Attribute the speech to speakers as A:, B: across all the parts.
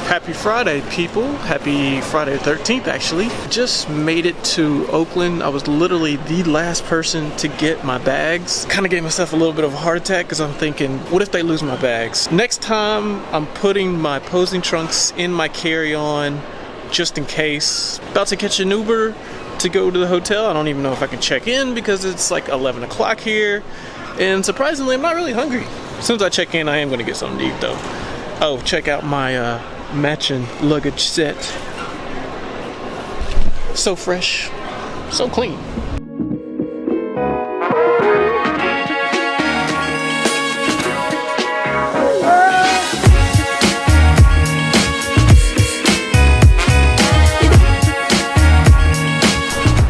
A: Happy Friday, people. Happy Friday the 13th, actually. Just made it to Oakland. I was literally the last person to get my bags. Kind of gave myself a little bit of a heart attack because I'm thinking, what if they lose my bags? Next time, I'm putting my posing trunks in my carry-on just in case. About to catch an Uber to go to the hotel. I don't even know if I can check in because it's like 11 o'clock here. And surprisingly, I'm not really hungry. As soon as I check in, I am going to get something to eat, though. Oh, check out my matching luggage set. So fresh, so clean.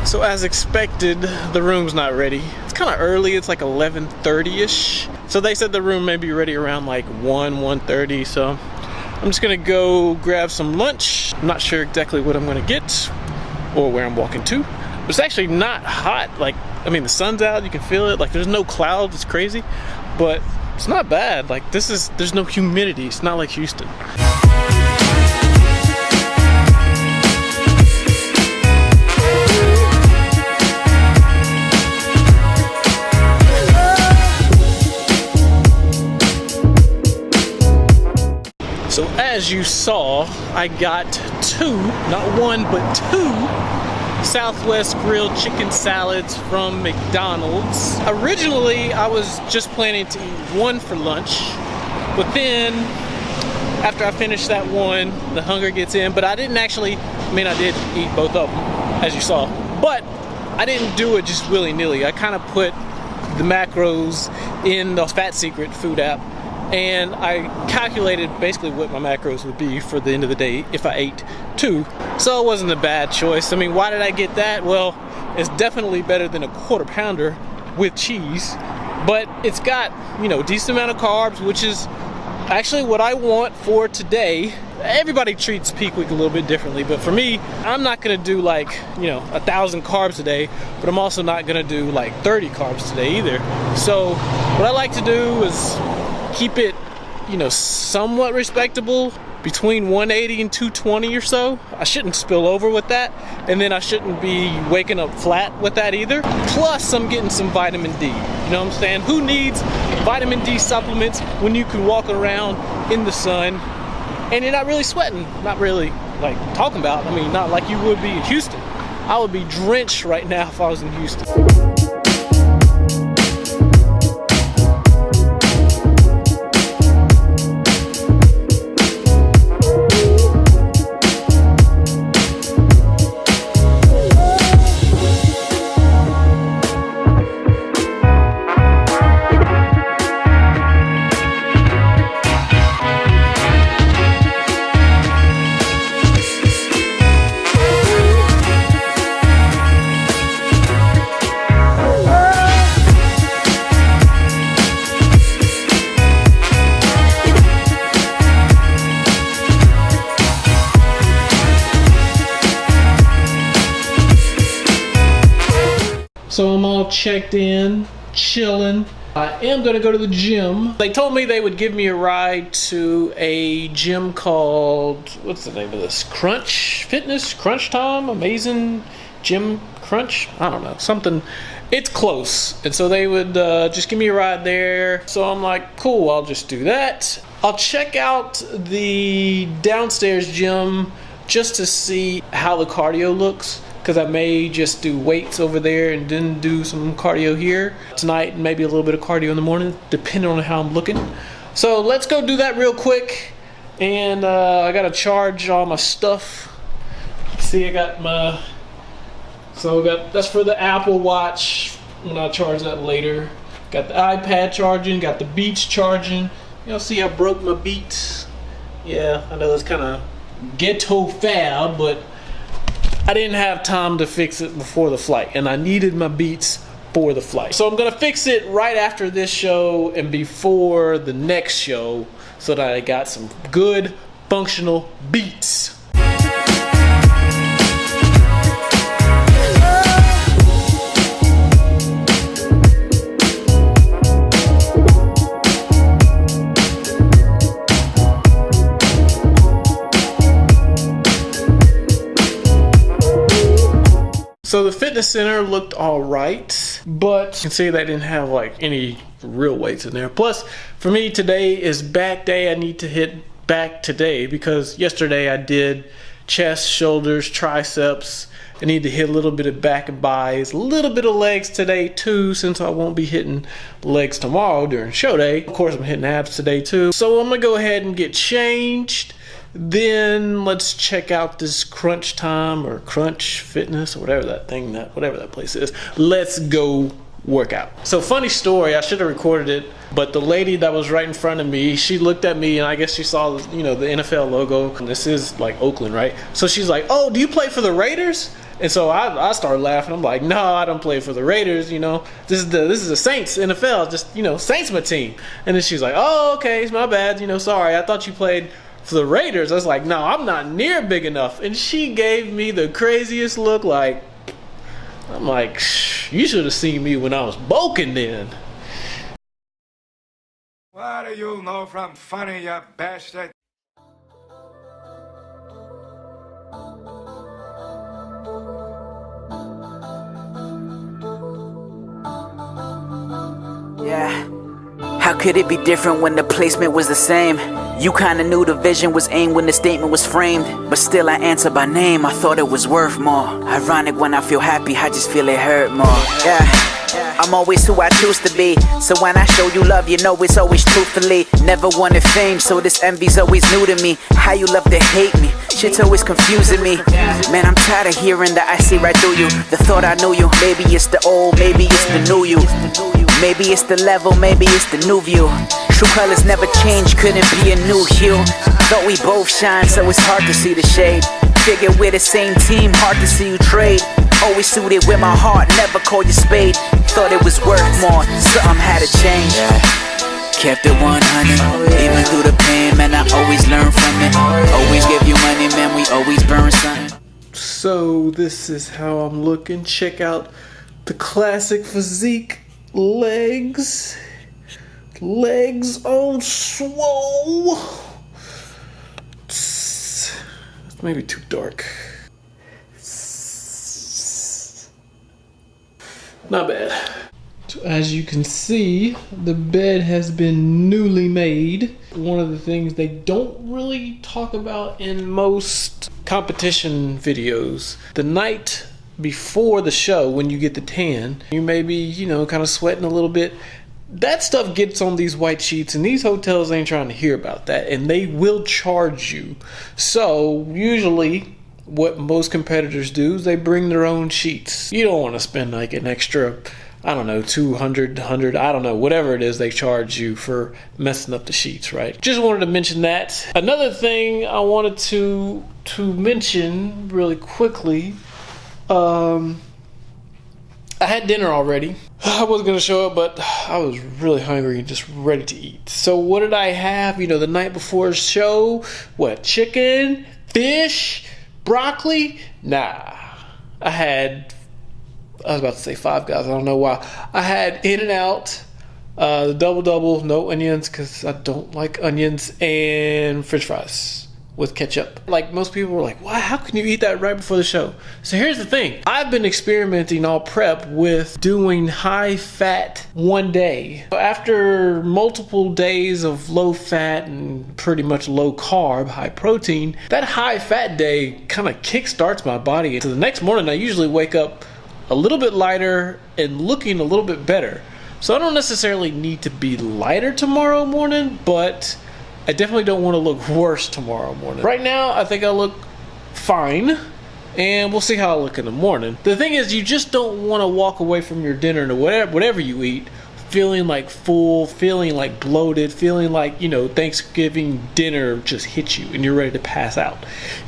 A: So as expected, the room's not ready. It's kind of early, it's like 11:30ish. So they said the room may be ready around like 1:30, so I'm just gonna go grab some lunch. I'm not sure exactly what I'm gonna get or where I'm walking to. But it's actually not hot. Like, I mean, the sun's out, you can feel it. Like, there's no clouds, it's crazy. But it's not bad. Like, there's no humidity. It's not like Houston. So as you saw, I got two, not one, but two Southwest grilled chicken salads from McDonald's. Originally, I was just planning to eat one for lunch, but then after I finished that one, the hunger gets in, but I didn't actually, I did eat both of them, as you saw, but I didn't do it just willy-nilly. I kind of put the macros in the Fat Secret food app, and I calculated basically what my macros would be for the end of the day if I ate two. So it wasn't a bad choice. I mean, why did I get that? Well, it's definitely better than a quarter pounder with cheese, but it's got, decent amount of carbs, which is actually what I want for today. Everybody treats peak week a little bit differently, but for me, I'm not gonna do like, 1,000 carbs a day, but I'm also not gonna do like 30 carbs today either. So what I like to do is keep it, somewhat respectable, between 180 and 220 or so. I shouldn't spill over with that, and then I shouldn't be waking up flat with that either. Plus, I'm getting some vitamin D. You know what I'm saying? Who needs vitamin D supplements when you can walk around in the sun and you're not really sweating? Not really like talking about, not like you would be in Houston. I would be drenched right now if I was in Houston. So I'm all checked in, chilling. I am gonna go to the gym. They told me they would give me a ride to a gym called, what's the name of this? Crunch Fitness? Crunch Time? Amazing Gym Crunch? I don't know, something. It's close. And so they would just give me a ride there. So I'm like, cool, I'll just do that. I'll check out the downstairs gym just to see how the cardio looks, because I may just do weights over there and then do some cardio here tonight, and maybe a little bit of cardio in the morning, depending on how I'm looking. So let's go do that real quick. And I gotta charge all my stuff. See, I got my, that's for the Apple Watch, and I'll charge that later. Got the iPad charging, got the Beats charging. Y'all see I broke my Beats? Yeah, I know it's kind of ghetto foul, but I didn't have time to fix it before the flight, and I needed my Beats for the flight. So I'm gonna fix it right after this show and before the next show so that I got some good functional Beats. So the fitness center looked all right, but you can see they didn't have like any real weights in there. Plus, for me, today is back day. I need to hit back today because yesterday I did chest, shoulders, triceps. I need to hit a little bit of back and buys, a little bit of legs today too, since I won't be hitting legs tomorrow during show day. Of course, I'm hitting abs today too. So I'm gonna go ahead and get changed. Then let's check out this Crunch Time or Crunch Fitness or whatever that place is. Let's go work out. So funny story, I should have recorded it, but the lady that was right in front of me, she looked at me and I guess she saw, you know, the NFL logo. And this is like Oakland, right? So she's like, "Oh, do you play for the Raiders?" And so I started laughing. I'm like, "No, I don't play for the Raiders. You know, this is the Saints NFL. Just, you know, Saints my team." And then she's like, "Oh, okay, it's my bad. You know, sorry. I thought you played for the Raiders." I was like, "No, I'm not near big enough." And she gave me the craziest look. Like, I'm like, "You should have seen me when I was bulking then."
B: What do you know from funny, you bastard?
C: Yeah. How could it be different when the placement was the same? You kinda knew the vision was aimed when the statement was framed. But still I answer by name, I thought it was worth more. Ironic when I feel happy, I just feel it hurt more. Yeah, I'm always who I choose to be. So when I show you love, you know it's always truthfully. Never wanted fame, so this envy's always new to me. How you love to hate me, shit's always confusing me. Man, I'm tired of hearing that I see right through you. The thought I knew you, maybe it's the old, maybe it's the new you. Maybe it's the level, maybe it's the new view. True colors never change, couldn't be a new hue. Thought we both shine, so it's hard to see the shade. Figure we're the same team, hard to see you trade. Always suited with my heart, never call you spade. Thought it was worth more, something had to change. Kept it 100, even through the pain, man, I always learn from it. Always give you money, man, we always burn something.
A: So this is how I'm looking. Check out the classic physique. Legs on swole. It's maybe too dark. Not bad. So as you can see, the bed has been newly made. One of the things they don't really talk about in most competition videos, the night before the show, when you get the tan, you may be, you know, kind of sweating a little bit. That stuff gets on these white sheets, and these hotels ain't trying to hear about that, and they will charge you. So usually what most competitors do is they bring their own sheets. You don't want to spend like an extra, I don't know, 200, 100, I don't know, whatever it is they charge you for messing up the sheets, right? Just wanted to mention that. Another thing I wanted to mention really quickly, I had dinner already. I wasn't going to show up, but I was really hungry and just ready to eat. So what did I have? You know, the night before the show, what, chicken, fish, broccoli? Nah. I was about to say Five Guys, I don't know why. I had In-N-Out, the double, no onions because I don't like onions, and french fries with ketchup. Like, most people were like, "Why? How can you eat that right before the show?" So here's the thing. I've been experimenting all prep with doing high fat one day. After multiple days of low fat and pretty much low carb, high protein, that high fat day kind of kickstarts my body. So the next morning I usually wake up a little bit lighter and looking a little bit better. So I don't necessarily need to be lighter tomorrow morning, but I definitely don't want to look worse tomorrow morning. Right now, I think I look fine, and we'll see how I look in the morning. The thing is, you just don't want to walk away from your dinner to whatever you eat feeling like full, feeling like bloated, feeling like, you know, Thanksgiving dinner just hit you and you're ready to pass out.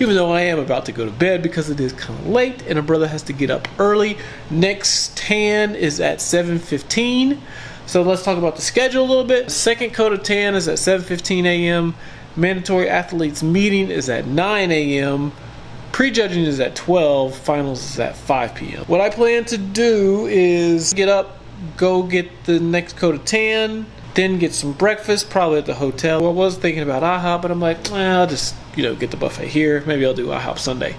A: Even though I am about to go to bed because it is kind of late and a brother has to get up early. Next tan is at 7:15. So let's talk about the schedule a little bit. Second coat of tan is at 7:15 a.m. Mandatory athletes meeting is at 9 a.m. Prejudging is at 12. Finals is at 5 p.m. What I plan to do is get up, go get the next coat of tan, then get some breakfast, probably at the hotel. I was thinking about IHOP, but I'm like, I'll just, get the buffet here. Maybe I'll do IHOP Sunday.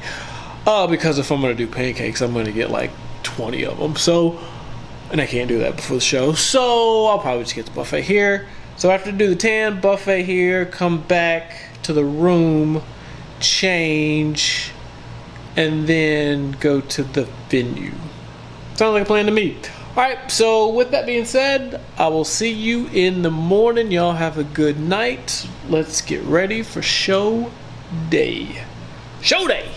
A: Because if I'm gonna do pancakes, I'm gonna get like 20 of them. So, and I can't do that before the show. So I'll probably just get the buffet here. So after do the 10 buffet here, come back to the room, change, and then go to the venue. Sounds like a plan to me. Alright, so with that being said, I will see you in the morning. Y'all have a good night. Let's get ready for show day. Show day!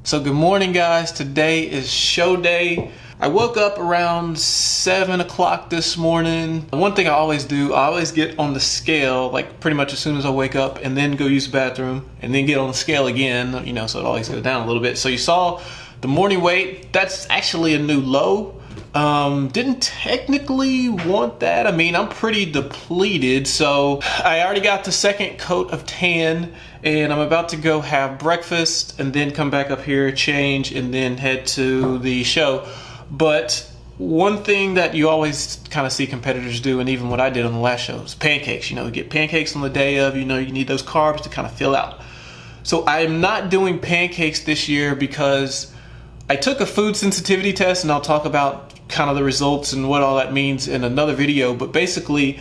A: So good morning, guys. Today is show day. I woke up around 7 o'clock this morning. One thing I always do, I always get on the scale, like pretty much as soon as I wake up, and then go use the bathroom, and then get on the scale again, you know, so it always goes down a little bit. So you saw the morning weight, that's actually a new low. Didn't technically want that. I mean, I'm pretty depleted, so I already got the second coat of tan, and I'm about to go have breakfast and then come back up here, change, and then head to the show. But one thing that you always kind of see competitors do, and even what I did on the last show, is pancakes. You know, you get pancakes on the day of, you know, you need those carbs to kind of fill out. So I'm not doing pancakes this year because I took a food sensitivity test, and I'll talk about kind of the results and what all that means in another video. But basically,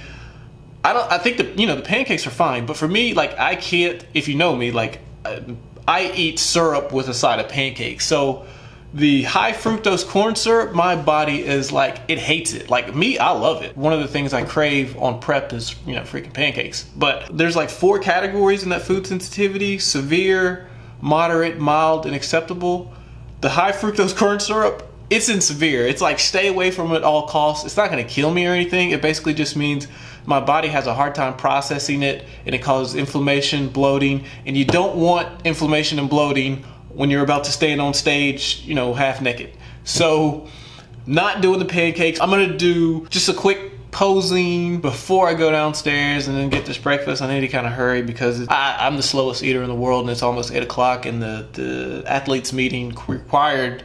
A: I think the, you know, the pancakes are fine, but for me, like, I can't, if you know me, like, I eat syrup with a side of pancakes. So the high fructose corn syrup, my body is like, it hates it. Like me, I love it. One of the things I crave on prep is, you know, freaking pancakes. But there's like 4 categories in that food sensitivity: severe, moderate, mild, and acceptable. The high fructose corn syrup, it's in severe. It's like, stay away from it at all costs. It's not gonna kill me or anything. It basically just means my body has a hard time processing it, and it causes inflammation, bloating, and you don't want inflammation and bloating when you're about to stand on stage, you know, half naked. So, not doing the pancakes. I'm gonna do just a quick posing before I go downstairs and then get this breakfast. I need to kind of hurry because I'm the slowest eater in the world, and it's almost 8 o'clock, and the athletes meeting, required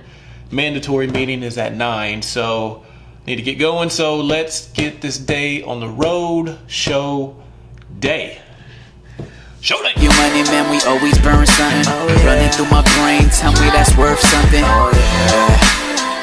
A: mandatory meeting, is at 9. So need to get going. So let's get this day on the road. Show day. Show day.
C: You money, man, we always burn something. Running through my brain, tell me that's worth something.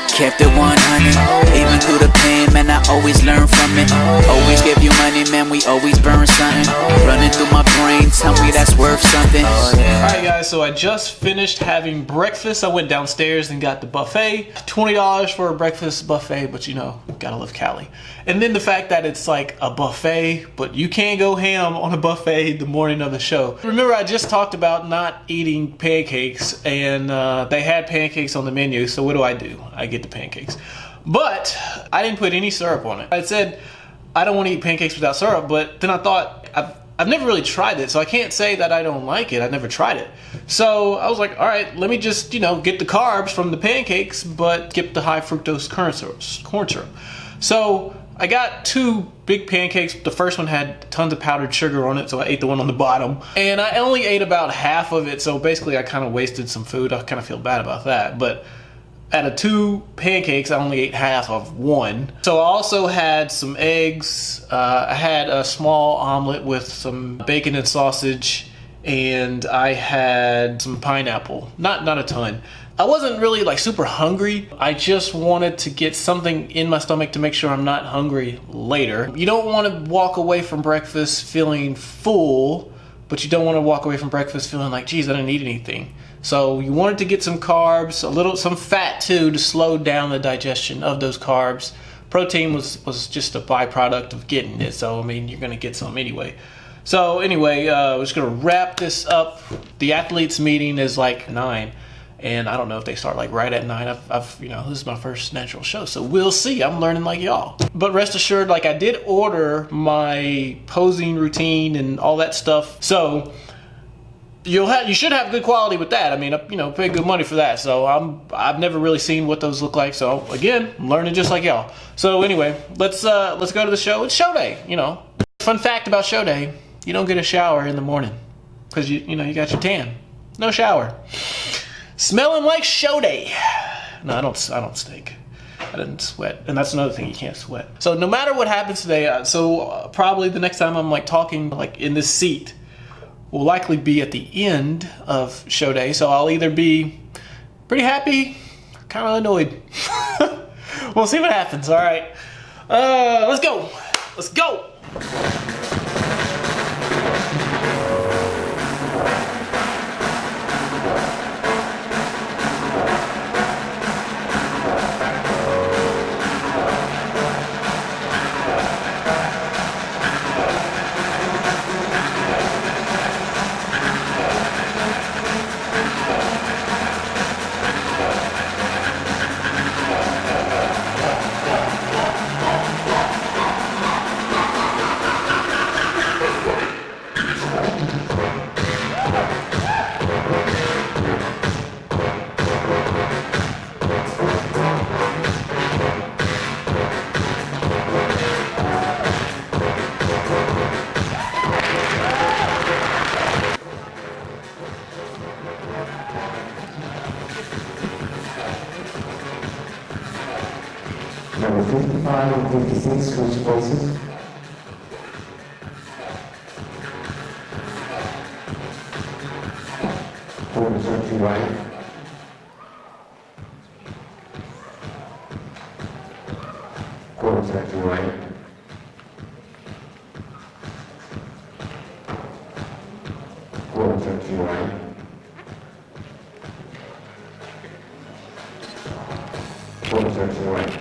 C: Kept it 100, even through the pain, man, I always learn from it. Always give you money, man, we always burn something. Running through my brain, tell me that's worth something.
A: Alright guys, so I just finished having breakfast. I went downstairs and got the buffet. $20 for a breakfast buffet, but you know, gotta love Cali. And then the fact that it's like a buffet, but you can't go ham on a buffet the morning of the show. Remember, I just talked about not eating pancakes, and they had pancakes on the menu, so what do? I get the pancakes. But I didn't put any syrup on it. I said I don't want to eat pancakes without syrup, but then I thought I've never really tried it, so I can't say that I don't like it. I've never tried it. So I was like, all right, let me just, you know, get the carbs from the pancakes, but skip the high fructose corn syrup. So I got 2 big pancakes. The first one had tons of powdered sugar on it, so I ate the one on the bottom. And I only ate about half of it, so basically I kind of wasted some food. I kind of feel bad about that. But out of 2 pancakes, I only ate half of 1. So I also had some eggs. I had a small omelet with some bacon and sausage, and I had some pineapple. Not a ton. I wasn't really like super hungry. I just wanted to get something in my stomach to make sure I'm not hungry later. You don't want to walk away from breakfast feeling full, but you don't want to walk away from breakfast feeling like, geez, I didn't eat anything. So you wanted to get some carbs, some fat too, to slow down the digestion of those carbs. Protein was just a byproduct of getting it. So, I mean, you're gonna get some anyway. So anyway, we're just gonna wrap this up. The athletes meeting is like 9. And I don't know if they start like right at 9. I've you know, this is my first natural show, so we'll see. I'm learning like y'all. But rest assured, like, I did order my posing routine and all that stuff. So you should have good quality with that. I mean, you know, pay good money for that. So I've never really seen what those look like. So again, I'm learning just like y'all. So anyway, let's go to the show. It's show day. You know, fun fact about show day: you don't get a shower in the morning because you know you got your tan. No shower. Smelling like show day. No, I don't stink. I didn't sweat, and that's another thing, you can't sweat. So no matter what happens today, probably the next time I'm like talking like in this seat will likely be at the end of show day. So I'll either be pretty happy, kind of annoyed. We'll see what happens. All right, let's go. Let's go.
D: Number 55 and 56, switch places. Quarter turn to right. Quarter turn to right. Quarter turn to right. Quarter turn to right.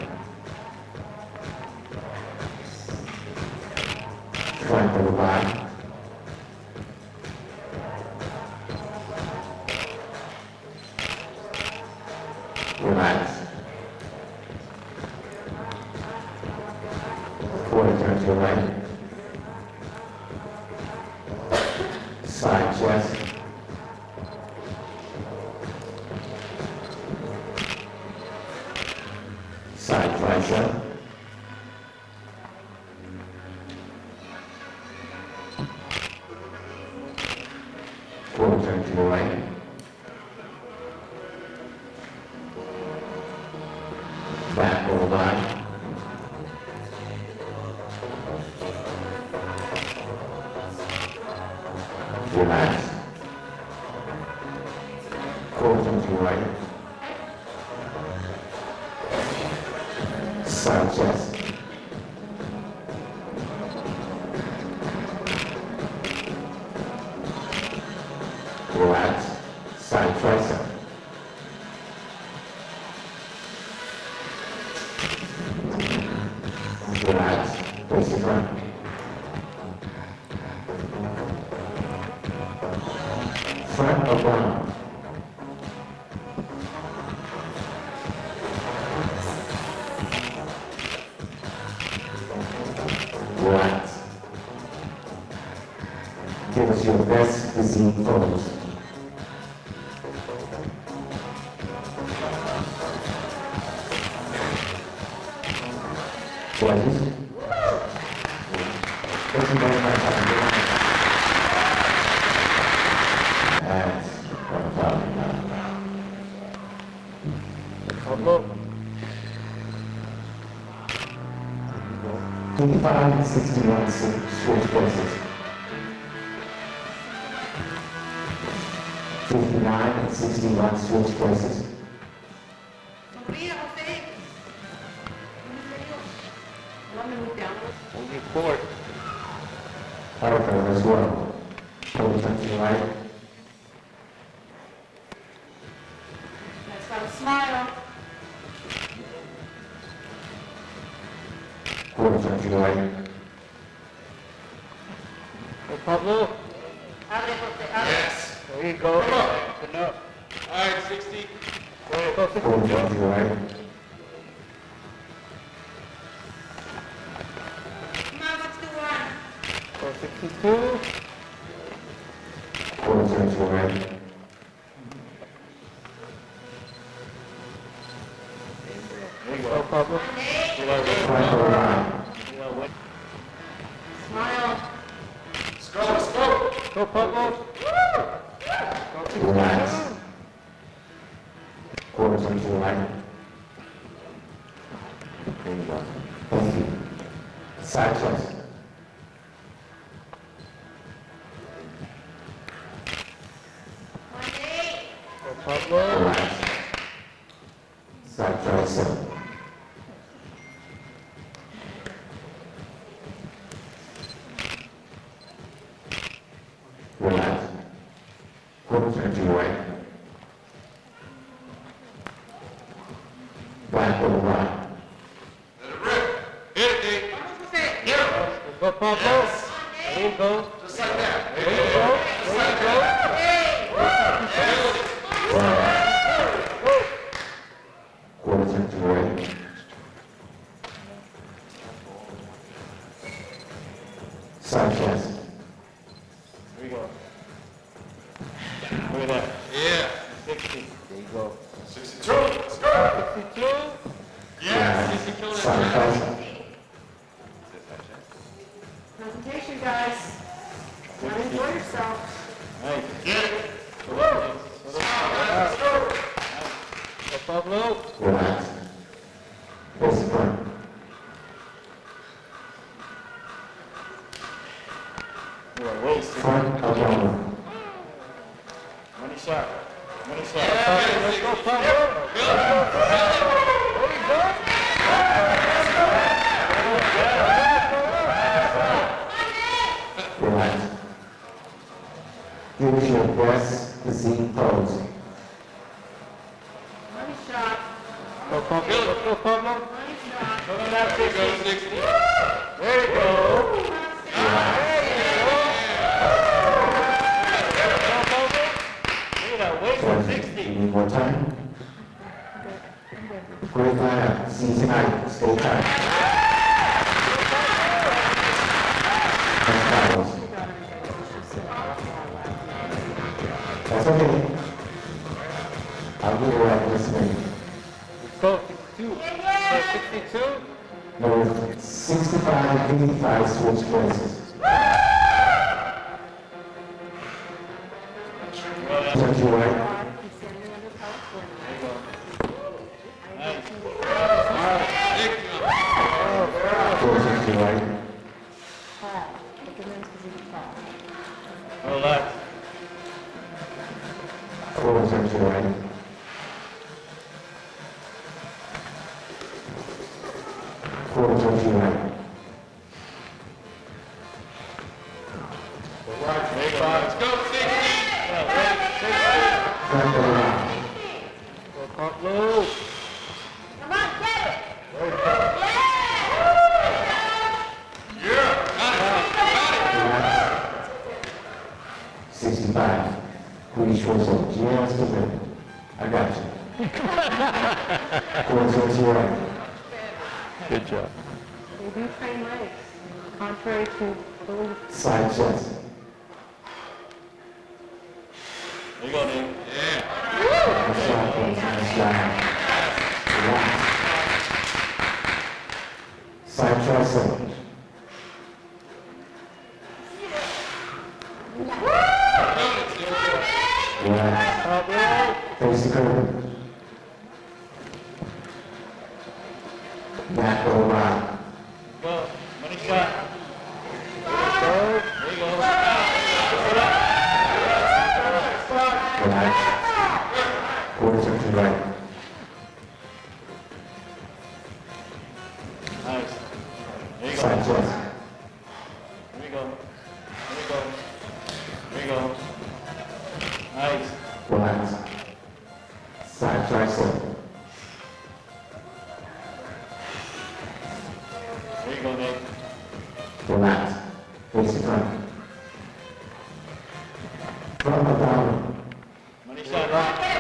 D: Flank to the back. Relax. Quarter turn to the right. Side chest. Side tricep. Quarter turn to the right. Back over line. Relax. Quarter turn to the right. Side chest. Relax. Side tricep. Relax. Face the front. Front or down. Relax. Give us your best physique pose. Please. Thank you very much. And 25 and 61 switch places. 59 and 61 switch places. Power as well. Shoulder turn to the right.
E: Let's have a smile.
D: Quarter turn to the right.
F: Hey, Pablo.
E: Abre, José, abre.
F: Yes. There you go. Open up. All right, 60. Go, 60.
D: Quarter turn to the right.
E: Come on, 61.
F: Go, 62.
D: Quarter turn to the right.
F: There you go, Pablo.
D: Front or line.
E: Smile.
F: Let's go, let's go. Go, Pablo.
D: Relax. Quarter turn to the right. There you go. Thank you. Side chest. Relax. Side tricep. Relax. Quarter turn to your right. Back over right.
F: Let it rip. Hit it, Dave.
G: Go, Pablo. There you go.
F: Just like that.
G: There you go. There you go.
D: Quarter turn to your right. Side chest.
G: There you go. Look at that.
F: Yeah.
G: 60. There you go.
F: 62. Let's go.
G: 62.
F: Yeah.
D: Side tricep.
E: Presentation, guys. Now enjoy yourself.
G: Nice.
F: Get it.
G: Let's go. Go, Pablo.
D: Relax. Face front.
G: You are wasted.
D: Front abdominal.
G: Money shot. Money shot. Let's go, Pablo. There you go.
D: Relax. Use your best physique pose.
E: Money shot.
G: Go, Pablo. Let's go, Pablo.
E: Money shot.
G: Come on now, 60.
F: Go 60.
G: There you go. There you go. Go, Pablo. Look at that weight for 60.
D: You need more time? Great lineup. See you tonight. Stay tight. Thanks, Carlos. That's okay. I'll get it right this minute.
G: Go, 62. Go, 62.
D: No, 65, 85 switch places. Turn to your right. Four turn to your right.
G: Relax.
D: Four turn to your right. Four turn to your right.
F: Let's go 60.
D: Front over right.
G: Go, Pablo.
E: Come on, get it.
F: Yeah.
D: Relax. 65. Pretty sure so. Just a minute. I got you. Four turn to your right.
G: Good job.
E: We do train legs, contrary to belief.
D: Side chest.
G: There you go, Nick.
F: Yeah.
D: Nice shot, boys. Nice job. Relax. Side tricep. Relax.
G: Pablo.
D: Face the curve. Back over right.
G: Go. Money shot. There you go. There you go.
D: Relax. Quarter turn to right.
G: Nice. There you go.
D: Side chest.
G: There you go. There you go. There you go. Nice.
D: Relax. Side tricep.
G: There you go, Nick.
D: Relax. Face the front. Front abdominal.
G: Money shot. Rock. There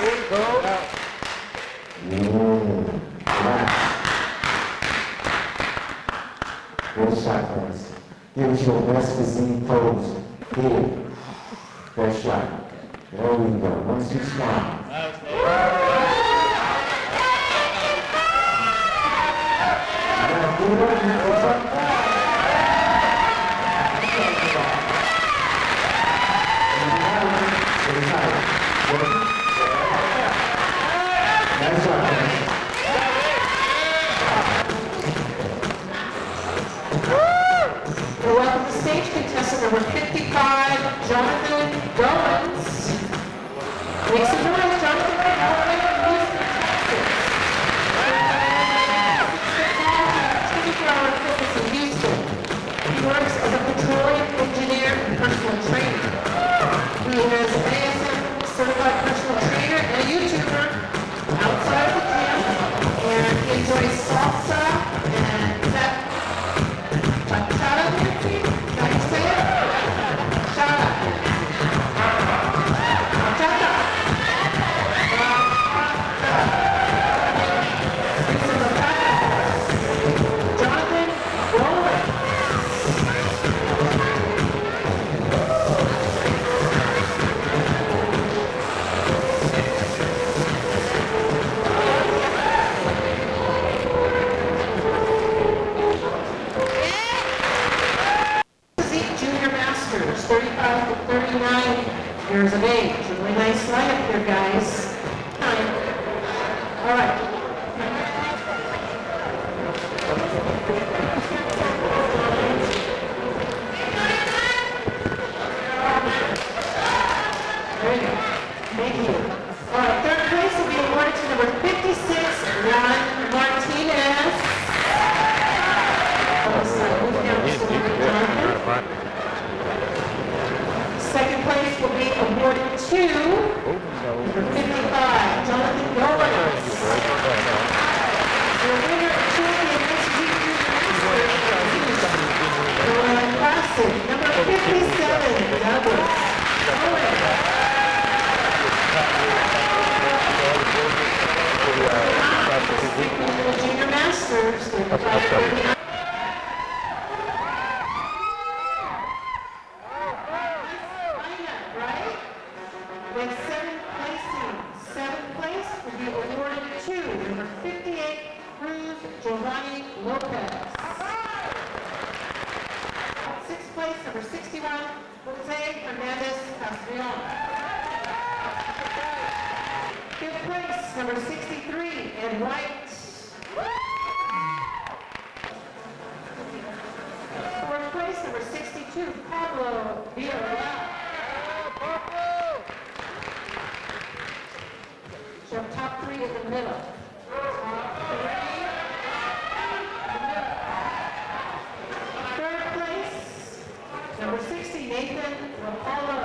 G: you go.
D: Relax. Good shot, boys. Give us your best physique pose. Here. Best shot. There we go. Once you smile.
G: Nice, Nick.
D: Now,
E: number 55, Jonathan Goins. Make some noise, Jonathan. All the way from Houston, Texas. 24-hour fitness in Houston. He works as a petroleum engineer and personal trainer. He is an ASM certified personal trainer and a YouTuber outside of the gym, and he enjoys salsa and bachata dancing. Is that how you say it? Bachata. Bachata. Jonathan Rowland. Junior Masters, 35 to 39 years of age. Really nice lineup here, guys. All right. There you go. Thank you. All right, third place will be awarded to number 56, Ron Martinez. Moving down to Jonathan. Second place will be awarded to number 55, Jonathan Goins. The winner of champion HIIT Classic, number 57, Douglas Goins. Junior Masters. With 7 placings. 7th place will be awarded to number 58, Cruz Giovanni Lopez. 6th place, number 61, Jose Hernandez Castellon. 5th place, number 63, Ed White. 4th place, number 62, Pablo Villarreal. So top 3 in the middle. Top 3 in the middle. 3rd place, number 60, Nathan Rapallo.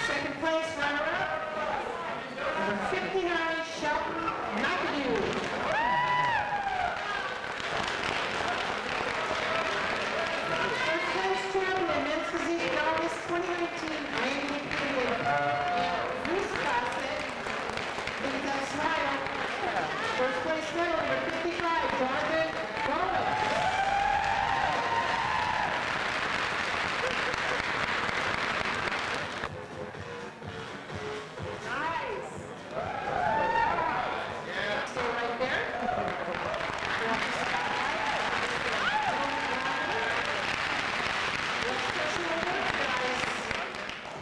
E: 2nd place, runner-up, number 59, Shelton McAdoo. Men's Physique August 2019 INBA PNBA Zeus Classic. Please have a smile. First place medal, number 55, Jonathan Rowland. Nice. Stay right there.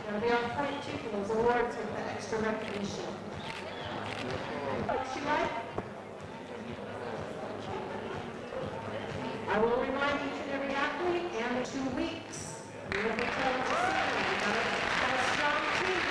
E: They'll be on point too for those awards with the extra recognition. What's she like? I will remind each and every athlete and the 2 weeks. You will be told to see them. You got a strong team.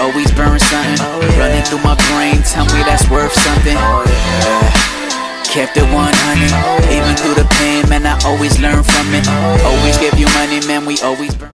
C: always burn something. Running through my brain, tell me that's worth something. Kept it 100, even through the pain, man, I always learn from it. Always give you money, man, we always burn.